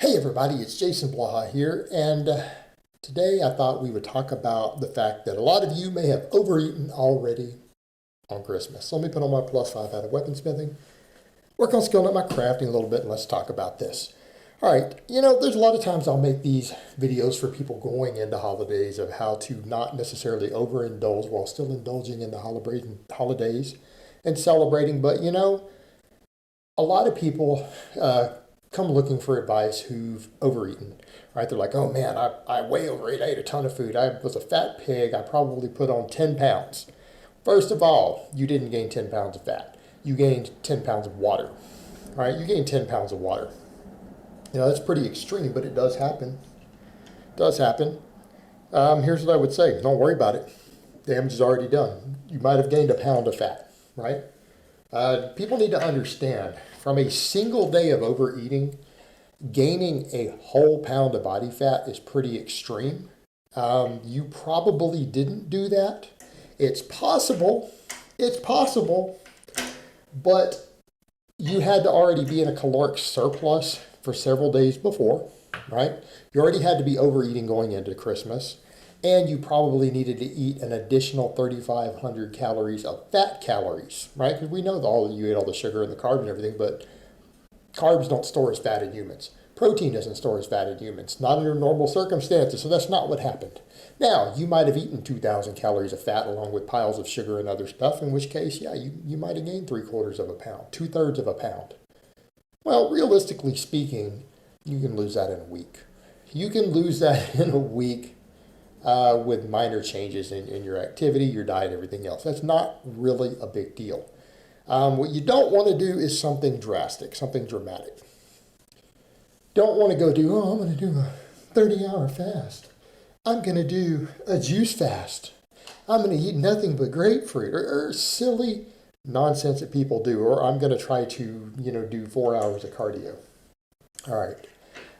Hey everybody, it's Jason Blaha here, and today I thought we would talk about the fact that a lot of you may have overeaten already on Christmas. So let me put on my +5 out of weaponsmithing, work on skilling up my crafting a little bit, and let's talk about this. All right, there's a lot of times I'll make these videos for people going into holidays of how to not necessarily overindulge while still indulging in the holidays and celebrating, but a lot of people come looking for advice who've overeaten, right? They're like, oh man, I way overate. I ate a ton of food. I was a fat pig. I probably put on 10 pounds. First of all, you didn't gain 10 pounds of fat. You gained 10 pounds of water, right? You gained 10 pounds of water. That's pretty extreme, but it does happen. It does happen. Here's what I would say. Don't worry about it. Damage is already done. You might have gained a pound of fat, right? People need to understand, from a single day of overeating, gaining a whole pound of body fat is pretty extreme. You probably didn't do that. It's possible, but you had to already be in a caloric surplus for several days before, right? You already had to be overeating going into Christmas. And you probably needed to eat an additional 3,500 calories of fat calories, right? Because we know that you ate all the sugar and the carbs and everything, but carbs don't store as fat in humans. Protein doesn't store as fat in humans, not under normal circumstances, so that's not what happened. Now, you might have eaten 2,000 calories of fat along with piles of sugar and other stuff, in which case, yeah, you might have gained 3/4 of a pound, 2/3 of a pound. Well, realistically speaking, you can lose that in a week. You can lose that in a week. With minor changes in your activity, your diet, everything else. That's not really a big deal. What you don't want to do is something drastic, something dramatic. Don't want to go do, I'm going to do a 30-hour fast. I'm going to do a juice fast. I'm going to eat nothing but grapefruit, or silly nonsense that people do. Or I'm going to try to, do 4 hours of cardio. All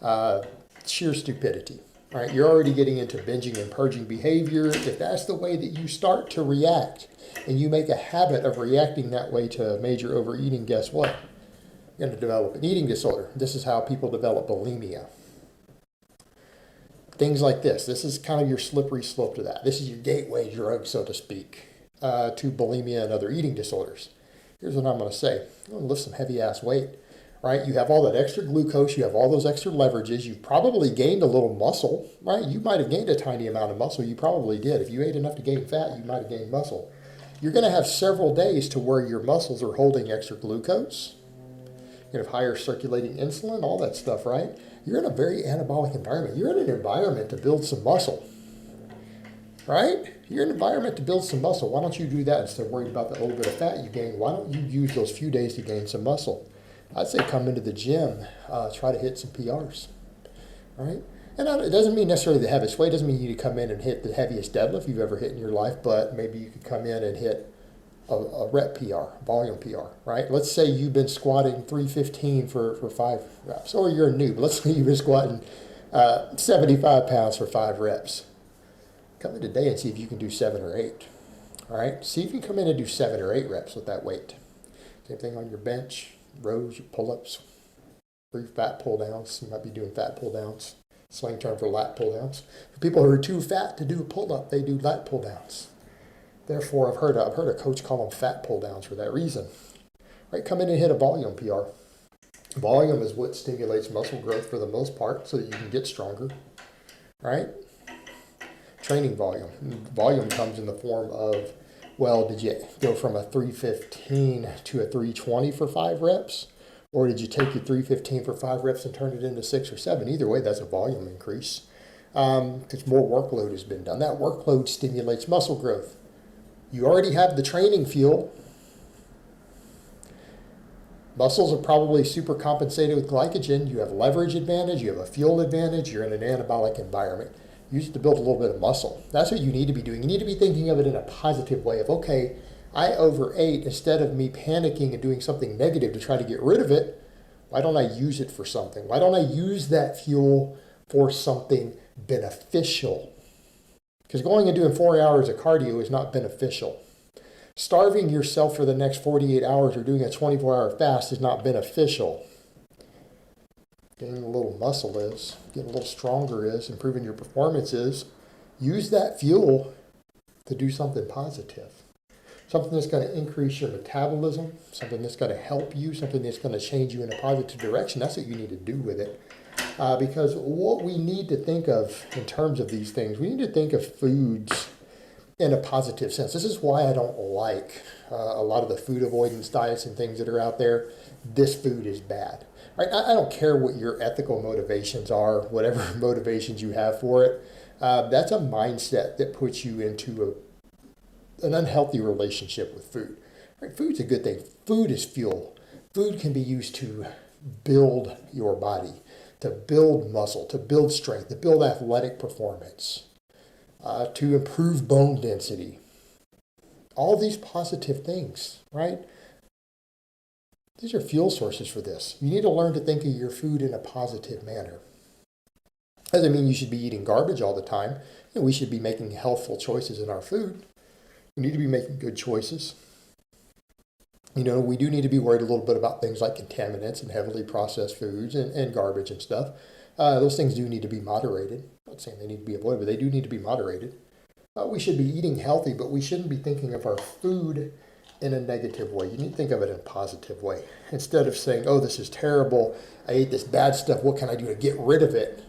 right. Sheer stupidity. Right, you're already getting into binging and purging behavior. If that's the way that you start to react and you make a habit of reacting that way to major overeating, guess what? You're going to develop an eating disorder. This is how people develop bulimia. Things like this. This is kind of your slippery slope to that. This is your gateway drug, so to speak, to bulimia and other eating disorders. Here's what I'm going to say. I'm going to lift some heavy ass weight. Right, you have all that extra glucose, you have all those extra leverages, you've probably gained a little muscle, right? You might have gained a tiny amount of muscle, you probably did. If you ate enough to gain fat, you might have gained muscle. You're going to have several days to where your muscles are holding extra glucose. You have higher circulating insulin, all that stuff, right? You're in a very anabolic environment. You're in an environment to build some muscle, right? You're in an environment to build some muscle. Why don't you do that instead of worried about the little bit of fat you gain? Why don't you use those few days to gain some muscle? I'd say come into the gym, try to hit some PRs, right? And it doesn't mean necessarily the heaviest weight. It doesn't mean you need to come in and hit the heaviest deadlift you've ever hit in your life, but maybe you could come in and hit a rep PR, volume PR, right? Let's say you've been squatting 315 for 5 reps, or you're a noob. Let's say you've been squatting 75 pounds for 5 reps. Come in today and see if you can do 7 or 8, all right? See if you can come in and do 7 or 8 reps with that weight. Same thing on your bench. Rows, your pull-ups, 3 fat pull-downs. You might be doing fat pull-downs. Slang term for lat pull-downs. For people who are too fat to do a pull-up, they do lat pull-downs. Therefore, I've heard a coach call them fat pull-downs for that reason. Right, come in and hit a volume PR. Volume is what stimulates muscle growth for the most part, so that you can get stronger. Right? Training volume. Volume comes in the form of, well, did you go from a 315 to a 320 for 5 reps? Or did you take your 315 for 5 reps and turn it into 6 or 7? Either way, that's a volume increase. Because more workload has been done. That workload stimulates muscle growth. You already have the training fuel. Muscles are probably super compensated with glycogen. You have leverage advantage. You have a fuel advantage. You're in an anabolic environment. Use it to build a little bit of muscle. That's what you need to be doing. You need to be thinking of it in a positive way of, okay, I overate. Instead of me panicking and doing something negative to try to get rid of it, why don't I use it for something? Why don't I use that fuel for something beneficial? Because going and doing 4 hours of cardio is not beneficial. Starving yourself for the next 48 hours or doing a 24-hour fast is not beneficial. gaining a little muscle is, getting a little stronger is, improving your performance is. Use that fuel to do something positive. Something that's going to increase your metabolism, something that's going to help you, something that's going to change you in a positive direction. That's what you need to do with it. Because what we need to think of in terms of these things, we need to think of foods in a positive sense. This is why I don't like a lot of the food avoidance diets and things that are out there. This food is bad. Right? I don't care what your ethical motivations are, whatever motivations you have for it. That's a mindset that puts you into an unhealthy relationship with food. Right? Food's a good thing. Food is fuel. Food can be used to build your body, to build muscle, to build strength, to build athletic performance, to improve bone density. All these positive things, right? These are fuel sources for this. You need to learn to think of your food in a positive manner. Doesn't mean you should be eating garbage all the time. We should be making healthful choices in our food. We need to be making good choices. We do need to be worried a little bit about things like contaminants and heavily processed foods and garbage and stuff. Those things do need to be moderated. I'm not saying they need to be avoided, but they do need to be moderated. We should be eating healthy, but we shouldn't be thinking of our food in a negative way. You need to think of it in a positive way. Instead of saying, oh, this is terrible, I ate this bad stuff, what can I do to get rid of it?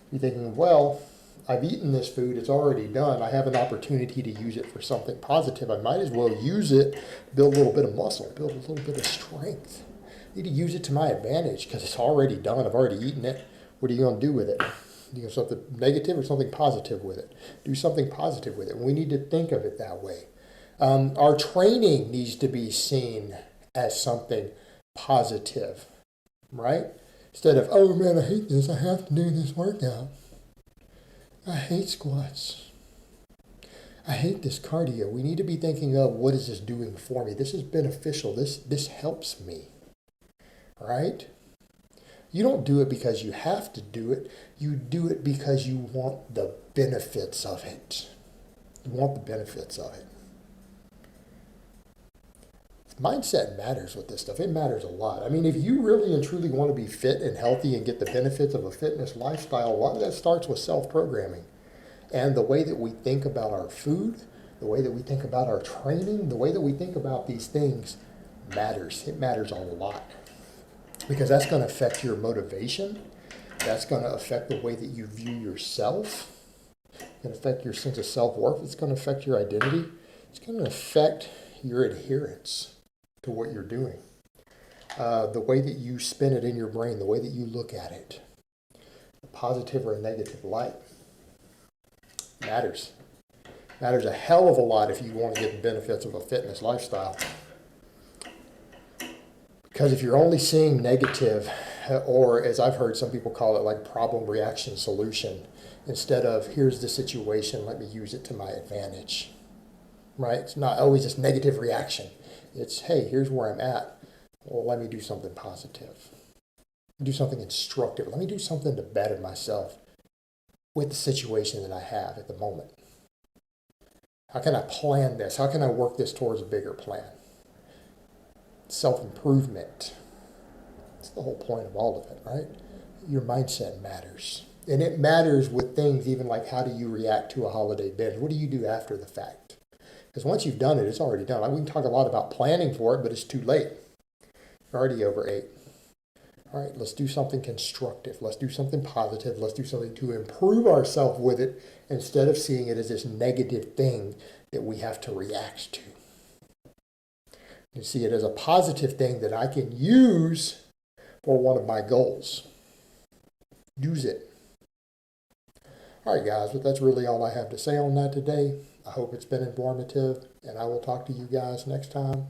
You're thinking, well, I've eaten this food, it's already done. I have an opportunity to use it for something positive. I might as well use it, build a little bit of muscle, build a little bit of strength. I need to use it to my advantage because it's already done. I've already eaten it. What are you going to do with it? You know, something negative or something positive with it? Do something positive with it. We need to think of it that way. Our training needs to be seen as something positive, right? Instead of, oh man, I hate this. I have to do this workout. I hate squats. I hate this cardio. We need to be thinking of, what is this doing for me? This is beneficial. This helps me, right? You don't do it because you have to do it. You do it because you want the benefits of it. You want the benefits of it. Mindset matters with this stuff. It matters a lot. I mean, if you really and truly want to be fit and healthy and get the benefits of a fitness lifestyle, a lot of that starts with self-programming. And the way that we think about our food, the way that we think about our training, the way that we think about these things matters. It matters a lot. Because that's going to affect your motivation. That's going to affect the way that you view yourself. It's going to affect your sense of self-worth. It's going to affect your identity. It's going to affect your adherence to what you're doing. The way that you spin it in your brain, the way that you look at it, a positive or a negative light, matters. Matters a hell of a lot if you want to get the benefits of a fitness lifestyle. Because if you're only seeing negative, or as I've heard some people call it, like problem, reaction, solution, instead of here's the situation, let me use it to my advantage. Right? It's not always just negative reaction. It's, hey, here's where I'm at. Well, let me do something positive. Do something instructive. Let me do something to better myself with the situation that I have at the moment. How can I plan this? How can I work this towards a bigger plan? Self-improvement. That's the whole point of all of it, right? Your mindset matters. And it matters with things even like, how do you react to a holiday binge? What do you do after the fact? Because once you've done it, it's already done. Like, we can talk a lot about planning for it, but it's too late. You're already overate. All right, let's do something constructive. Let's do something positive. Let's do something to improve ourselves with it instead of seeing it as this negative thing that we have to react to. You see it as a positive thing that I can use for one of my goals. Use it. All right, guys, but that's really all I have to say on that today. I hope it's been informative, and I will talk to you guys next time.